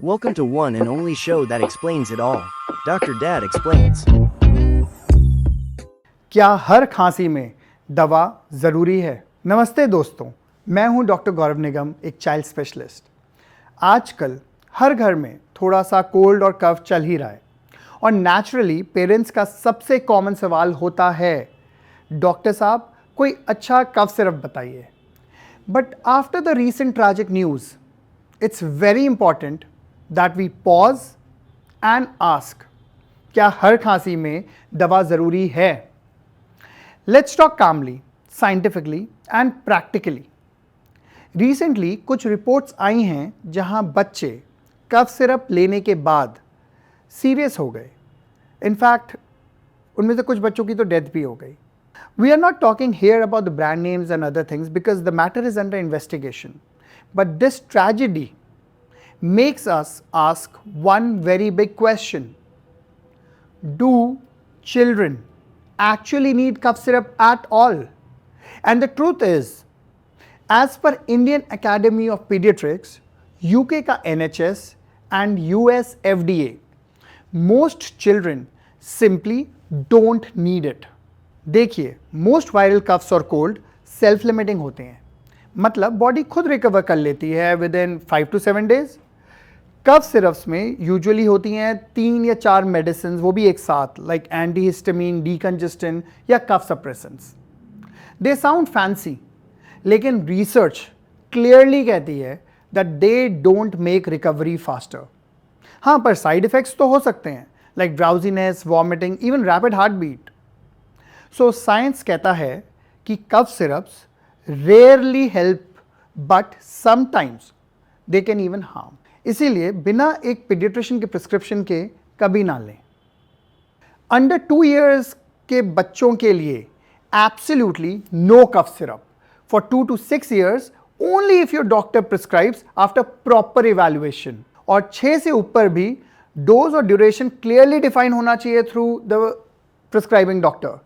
Welcome to one and only show that explains it all. Dr. Dad explains. क्या हर खांसी में दवा ज़रूरी है? नमस्ते दोस्तों, मैं हूं डॉक्टर गौरव निगम, एक चाइल्ड स्पेशलिस्ट। आजकल हर घर में थोड़ा सा कोल्ड और कफ चल ही रहा है और नेचुरली पेरेंट्स का सबसे कॉमन सवाल होता है, डॉक्टर साहब कोई अच्छा कफ सिरप बताइए। But after the recent tragic news, it's very important that we pause and ask, क्या हर खांसी में दवा ज़रूरी है? Let's talk calmly, scientifically and practically. Recently कुछ रिपोर्ट्स आई हैं जहां बच्चे कफ सिरप लेने के बाद सीरियस हो गए। इनफैक्ट उनमें से कुछ बच्चों की तो डेथ भी हो गई। We are not talking here about the brand names and other things because the matter is under investigation. But this tragedy makes us ask one very big question. Do children actually need cough syrup at all? And the truth is, as per Indian Academy of Pediatrics, UK का NHS and US FDA, most children simply don't need it. देखिए, most viral coughs और cold self limiting होते हैं, मतलब body खुद recover कर लेती है within 5 to 7 days। Cough syrups में यूजुअली होती हैं 3 या 4 मेडिसिन, वो भी एक साथ, लाइक एंटीहिस्टामिन, डीकंजेस्टेंट या cough suppressants. They sound fancy, लेकिन रिसर्च क्लियरली कहती है that they don't make recovery faster. हाँ, पर साइड इफेक्ट्स तो हो सकते हैं, like drowsiness, vomiting, even rapid heart beat. So science कहता है कि cough syrups rarely help, but sometimes they can even harm. इसीलिए बिना एक पीडियाट्रिशियन के प्रिस्क्रिप्शन के कभी ना लें। अंडर 2 years के बच्चों के लिए absolutely no cough syrup. For 2 to 6 years only if your doctor prescribes after proper evaluation. और 6 से ऊपर भी डोज और ड्यूरेशन क्लियरली डिफाइन होना चाहिए थ्रू द प्रिस्क्राइबिंग डॉक्टर।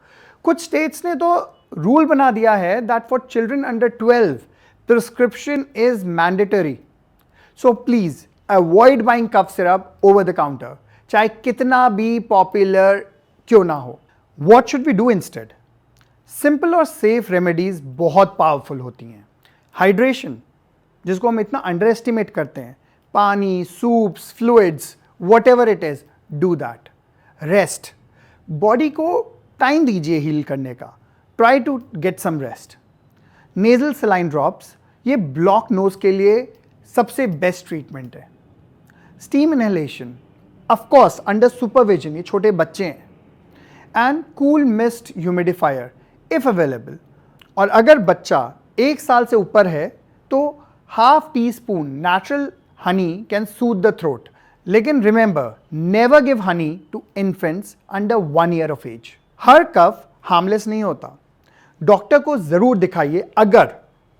कुछ स्टेट्स ने तो रूल बना दिया है that for children under 12 prescription is mandatory. So please avoid buying cough syrup over the counter, चाहे कितना भी पॉपुलर क्यों ना हो। What should we do instead? Simple और सेफ रेमेडीज बहुत पावरफुल होती हैं। हाइड्रेशन, जिसको हम इतना अंडर एस्टिमेट करते हैं, पानी, soups, fluids, whatever it is, do that. Rest, body को टाइम दीजिए हील करने का, try to get some rest. Nasal saline drops, ये ब्लॉक नोज के लिए सबसे बेस्ट ट्रीटमेंट है। Steam inhalation, of course under supervision, ये छोटे बच्चे हैं। And cool mist humidifier if available. और अगर बच्चा 1 साल से ऊपर है तो ½ teaspoon natural honey can soothe the throat. लेकिन remember, never give honey to infants under 1 year of age. हर कफ हार्मलेस नहीं होता। डॉक्टर को जरूर दिखाइए अगर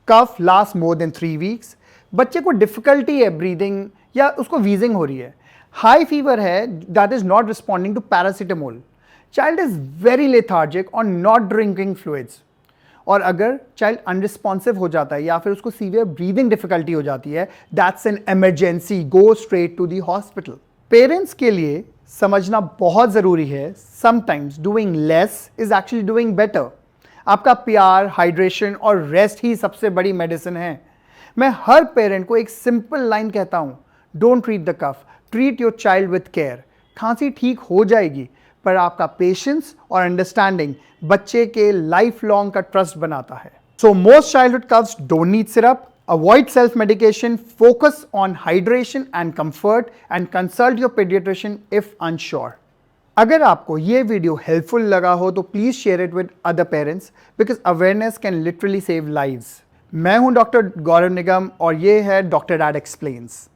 cough last more than 3 weeks, बच्चे को डिफिकल्टी है ब्रीदिंग या उसको वीजिंग हो रही है, हाई फीवर है that is not responding to paracetamol, child is very lethargic और नॉट ड्रिंकिंग फ्लूइड्स, और अगर चाइल्ड अनरिस्पॉन्सिव हो जाता है या फिर उसको सीवियर ब्रीदिंग डिफिकल्टी हो जाती है, that's an emergency, go straight to the hospital. Parents के लिए समझना बहुत ज़रूरी है, sometimes doing less is actually doing better. आपका प्यार, हाइड्रेशन और रेस्ट ही सबसे बड़ी मेडिसिन है। मैं हर पेरेंट को एक सिंपल लाइन कहता हूं, don't treat the cough, treat your child with care. खांसी ठीक हो जाएगी, पर आपका पेशेंस और अंडरस्टैंडिंग बच्चे के लाइफ लॉन्ग का ट्रस्ट बनाता है। So most childhood coughs don't need syrup. Avoid self medication, focus on hydration and comfort and consult your paediatrician if unsure. अगर आपको ये वीडियो हेल्पफुल लगा हो तो please share it with other parents, because awareness can literally save lives. मैं हूं doctor गौरव निगम और ये है डॉक्टर डैड एक्सप्लेन्स।